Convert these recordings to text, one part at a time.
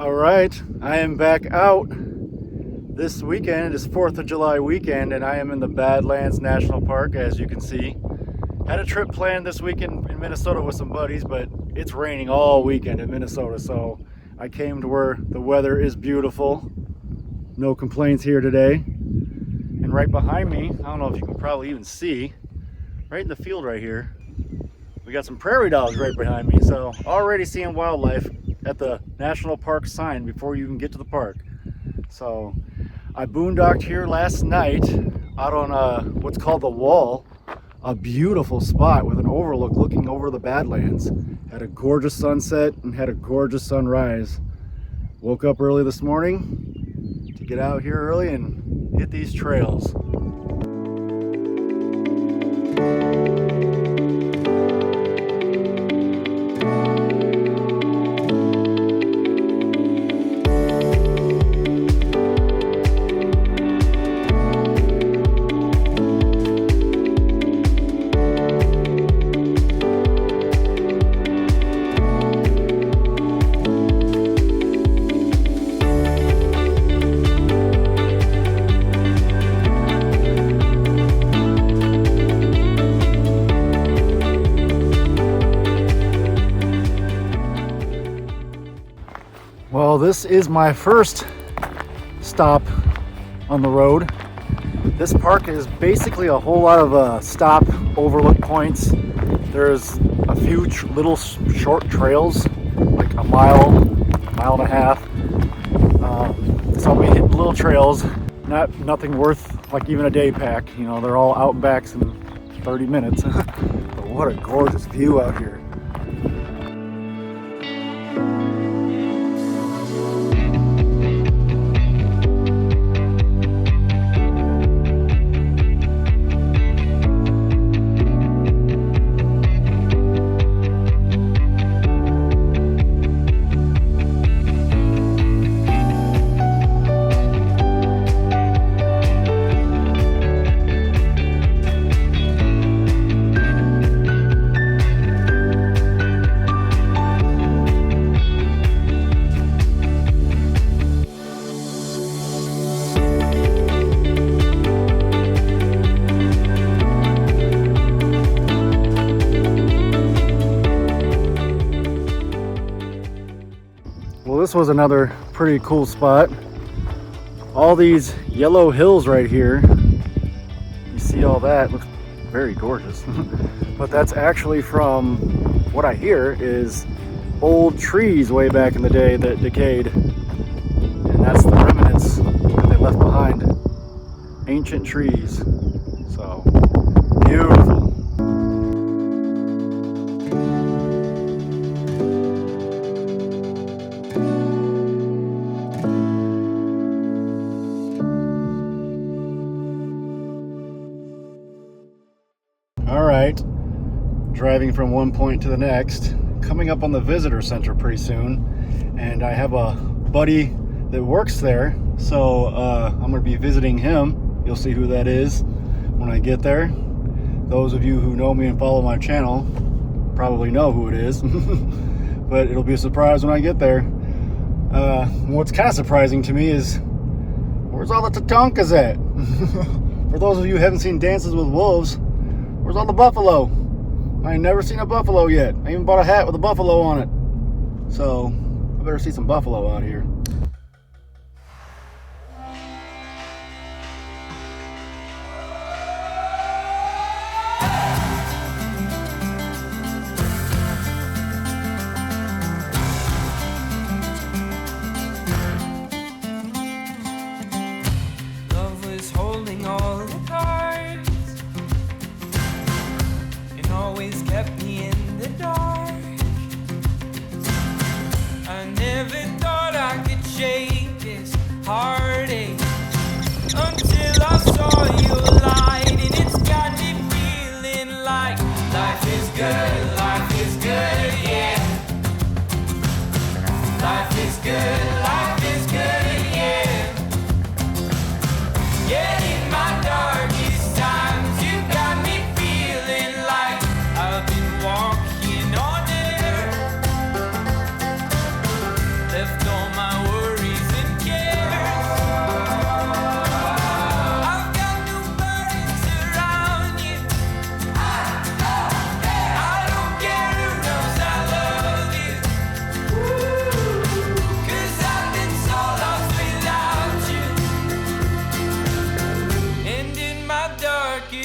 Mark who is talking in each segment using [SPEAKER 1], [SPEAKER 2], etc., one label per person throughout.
[SPEAKER 1] All right, I am back out this weekend. It is 4th of July weekend, and I am in the Badlands National Park, as you can see. Had a trip planned this weekend in Minnesota with some buddies, but it's raining all weekend in Minnesota, so I came to where the weather is beautiful. No complaints here today. And right behind me, I don't know if you can probably even see, right in the field right here, we got some prairie dogs right behind me. So already seeing wildlife at the national park sign before you even get to the park. So I boondocked here last night out on what's called the Wall, a beautiful spot with an overlook looking over the Badlands. Had a gorgeous sunset and had a gorgeous sunrise. Woke up early this morning to get out here early and hit these trails. Well, this is my first stop on the road. This park is basically a whole lot of stop overlook points. There's a few little short trails, like a mile and a half. So I'll be hitting little trails, nothing worth like even a day pack. You know, they're all out and backs in 30 minutes. But what a gorgeous view out here. Well, this was another pretty cool spot. All these yellow hills right here. You see all that, looks very gorgeous. But that's actually from, what I hear, is old trees way back in the day that decayed. And that's the remnants that they left behind. Ancient trees. So, beautiful. All right, driving from one point to the next, coming up on the visitor center pretty soon, and I have a buddy that works there, so I'm going to be visiting him. You'll see who that is when I get there. Those of you who know me and follow my channel probably know who it is, but it'll be a surprise when I get there. What's kind of surprising to me is, where's all the Tatankas at? For those of you who haven't seen Dances with Wolves, where's all the buffalo? I ain't never seen a buffalo yet. I even bought a hat with a buffalo on it. So, I better see some buffalo out here.
[SPEAKER 2] Love was holding all the cards, always kept me in the dark. I never thought I could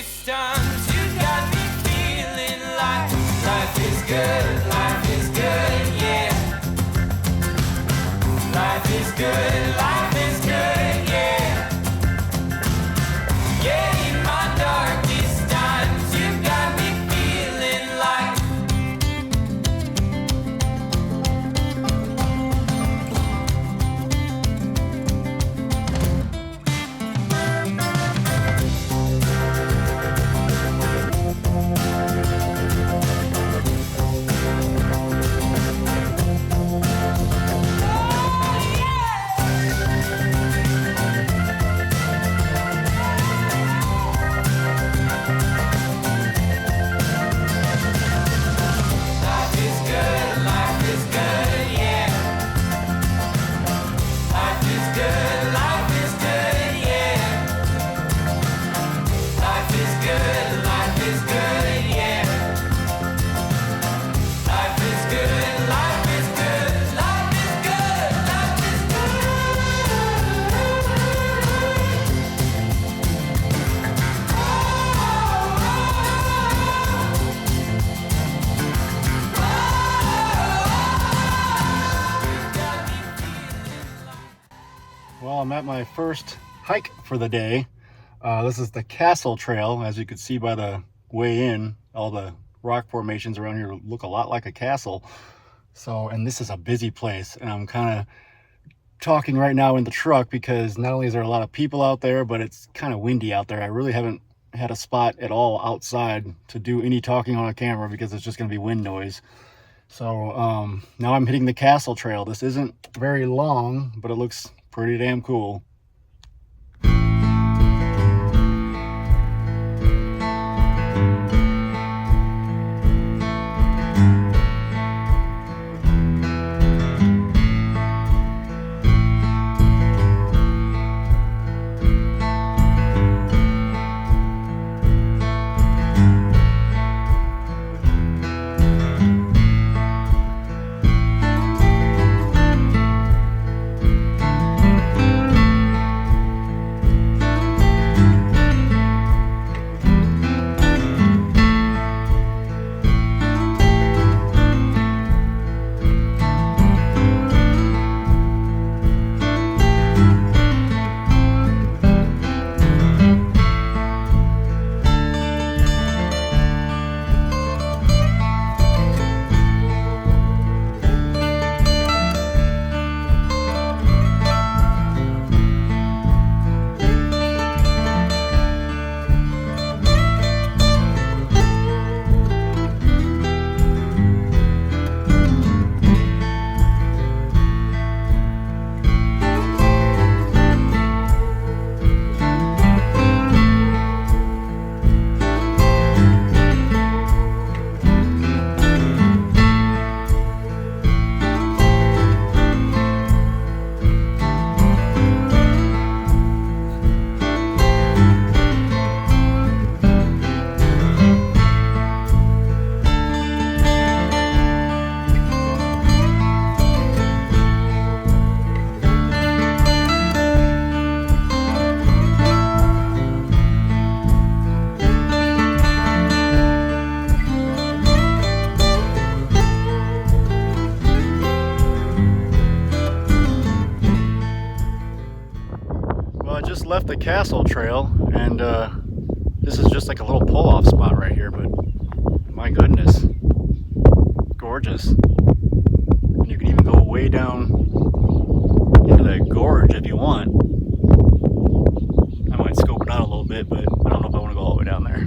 [SPEAKER 2] distance. You got me feeling like life is good, yeah. Life is good, yeah. Yeah, in my darkest times, you got me feeling like.
[SPEAKER 1] Well, I'm at my first hike for the day. This is the Castle Trail. As you can see by the way in, all the rock formations around here look a lot like a castle. So, and this is a busy place, and I'm kind of talking right now in the truck because not only is there a lot of people out there, but it's kind of windy out there. I really haven't had a spot at all outside to do any talking on a camera because it's just going to be wind noise. So now I'm hitting the Castle Trail. This isn't very long, but it looks pretty damn cool. Just left the Castle Trail, and this is just like a little pull-off spot right here, but my goodness, gorgeous. And you can even go way down into that gorge if you want. I might scope it out a little bit, but I don't know if I want to go all the way down there.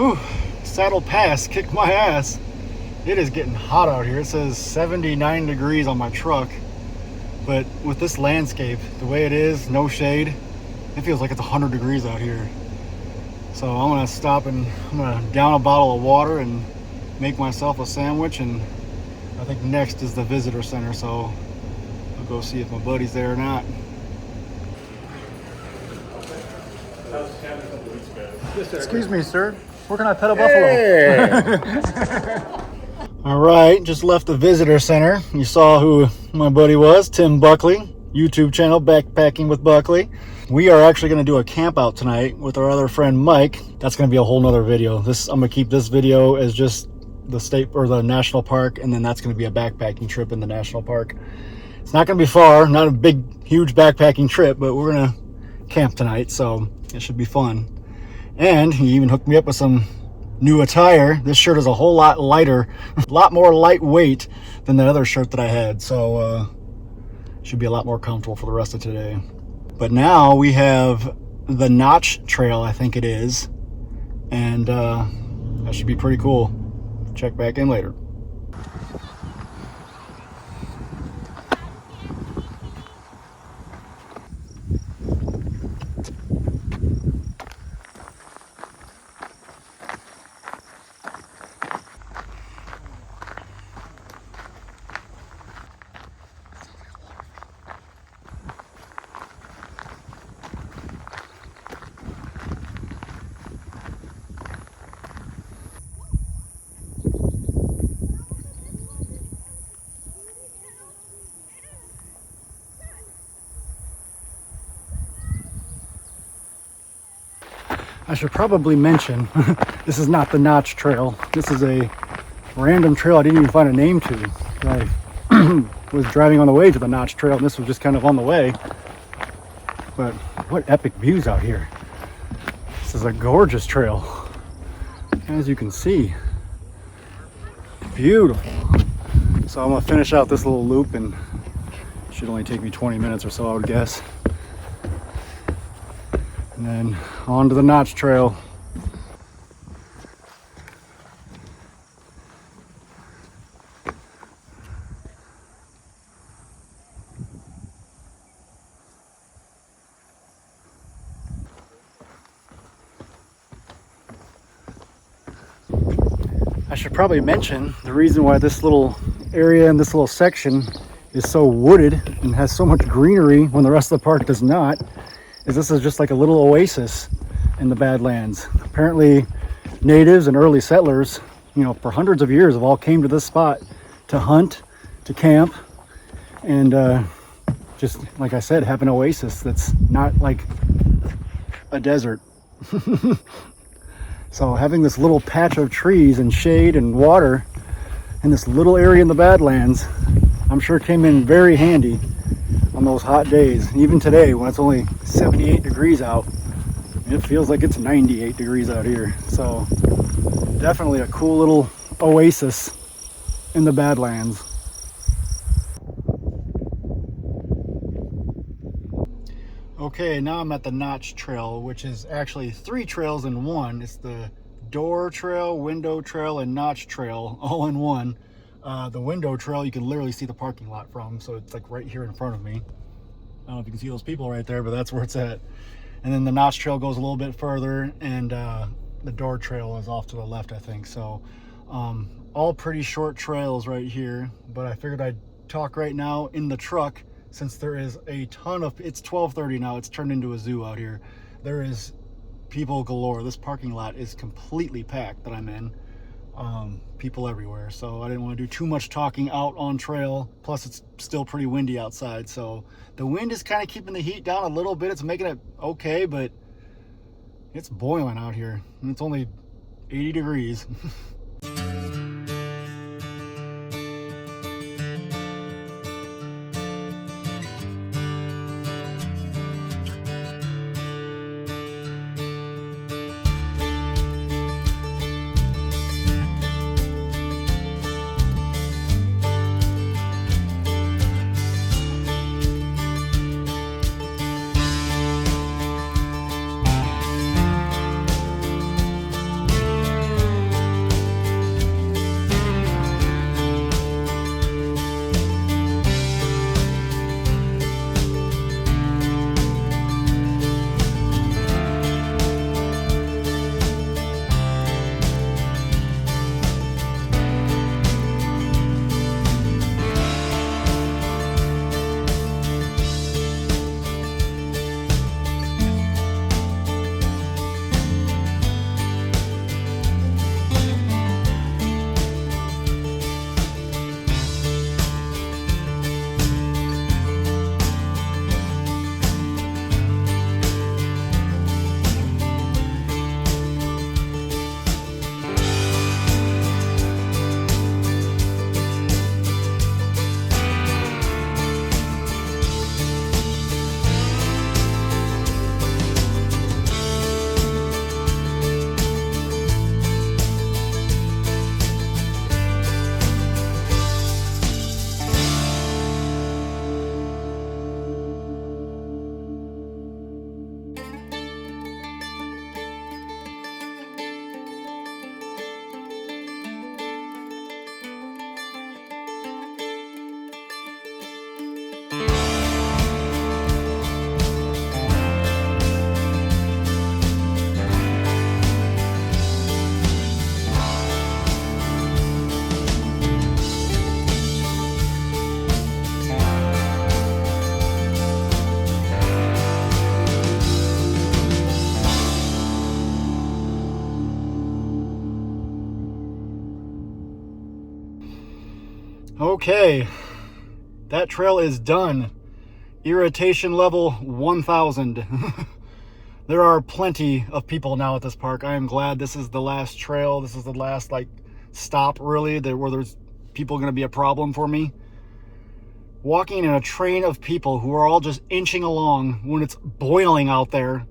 [SPEAKER 1] Whew, Saddle Pass kicked my ass. It is getting hot out here. It says 79 degrees on my truck. But with this landscape, the way it is, no shade, it feels like it's 100 degrees out here. So I'm gonna stop and I'm gonna down a bottle of water and make myself a sandwich. And I think next is the visitor center, so I'll go see if my buddy's there or not. Excuse me, sir. Where can I pet a buffalo? All right, just left the visitor center. You saw who my buddy was, Tim Buckley, YouTube channel, Backpacking with Buckley. We are actually going to do a camp out tonight with our other friend Mike. That's going to be a whole nother video. I'm going to keep this video as just the state or the national park, and then that's going to be a backpacking trip in the national park. It's not going to be far, not a big, huge backpacking trip, but we're going to camp tonight, so it should be fun. And he even hooked me up with some new attire. This shirt is a whole lot lighter, a lot more lightweight than the other shirt that I had, so should be a lot more comfortable for the rest of today. But now we have the Notch Trail, I think it is, and that should be pretty cool. Check back in later. I should probably mention, this is not the Notch Trail. This is a random trail I didn't even find a name to. I was driving on the way to the Notch Trail, and this was just kind of on the way. But what epic views out here. This is a gorgeous trail, as you can see. Beautiful. So I'm gonna finish out this little loop, and it should only take me 20 minutes or so, I would guess. And then on to the Notch Trail. I should probably mention the reason why this little area and this little section is so wooded and has so much greenery when the rest of the park does not, is this is just like a little oasis in the Badlands. Apparently natives and early settlers, you know, for hundreds of years have all came to this spot to hunt, to camp, and just like I said, have an oasis that's not like a desert. So having this little patch of trees and shade and water in this little area in the Badlands, I'm sure came in very handy on those hot days. Even today, when it's only 78 degrees out, it feels like it's 98 degrees out here. So definitely a cool little oasis in the Badlands. Okay, now I'm at the Notch Trail, which is actually 3 trails in one. It's the Door Trail, Window Trail, and Notch Trail all in one. The Window Trail you can literally see the parking lot from, so it's like right here in front of me. I don't know if you can see those people right there, but that's where it's at. And then the Notch Trail goes a little bit further, and the Door Trail is off to the left, I think. So all pretty short trails right here, but I figured I'd talk right now in the truck, since there is a ton of, it's 12:30 now, it's turned into a zoo out here. There is people galore. This parking lot is completely packed that I'm in. People everywhere, so I didn't want to do too much talking out on trail. Plus it's still pretty windy outside, so the wind is kind of keeping the heat down a little bit. It's making it okay, but it's boiling out here, and it's only 80 degrees. Okay, that trail is done. Irritation level 1000. There are plenty of people now at this park. I am glad this is the last trail. This is the last like stop really where there's people going to be a problem for me. Walking in a train of people who are all just inching along when it's boiling out there.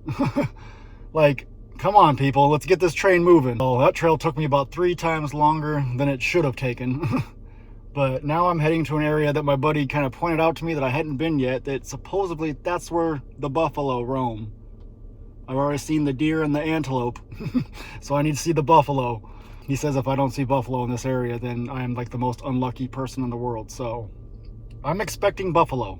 [SPEAKER 1] Like, come on people, let's get this train moving. Oh, that trail took me about 3 times longer than it should have taken. But now I'm heading to an area that my buddy kind of pointed out to me that I hadn't been yet, that supposedly that's where the buffalo roam. I've already seen the deer and the antelope, so I need to see the buffalo. He says if I don't see buffalo in this area, then I am like the most unlucky person in the world, so I'm expecting buffalo.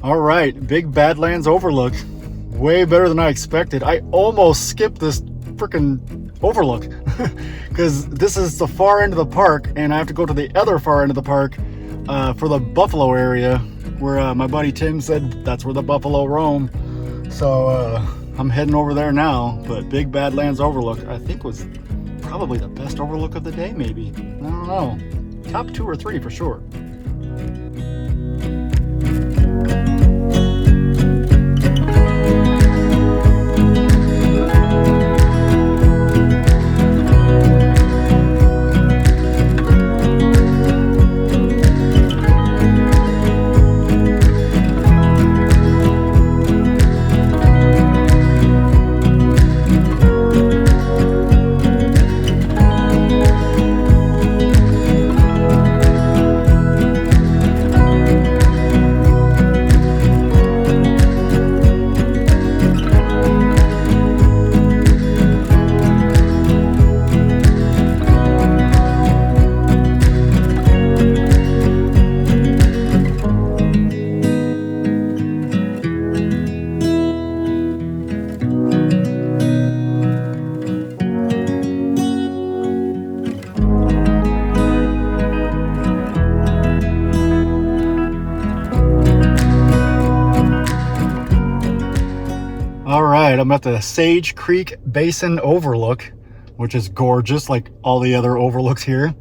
[SPEAKER 1] All right, big Badlands overlook. Way better than I expected. I almost skipped this freaking overlook because this is the far end of the park and I have to go to the other far end of the park for the buffalo area where my buddy Tim said that's where the buffalo roam. So I'm heading over there now, but big Badlands overlook I think was probably the best overlook of the day, maybe. I don't know. Top 2 or 3 for sure. All right, I'm at the Sage Creek Basin Overlook, which is gorgeous like all the other overlooks here.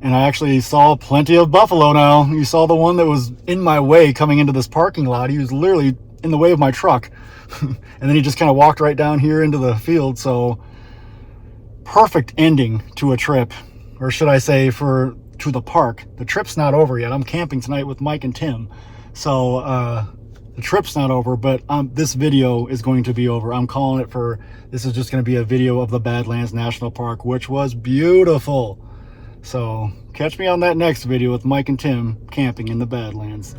[SPEAKER 1] And I actually saw plenty of buffalo now. You saw the one that was in my way coming into this parking lot. He was literally in the way of my truck. And then he just kind of walked right down here into the field. So perfect ending to a trip, or should I say to the park. The trip's not over yet. I'm camping tonight with Mike and Tim. So the trip's not over, but this video is going to be over. I'm calling it this is just going to be a video of the Badlands National Park, which was beautiful. So catch me on that next video with Mike and Tim camping in the Badlands.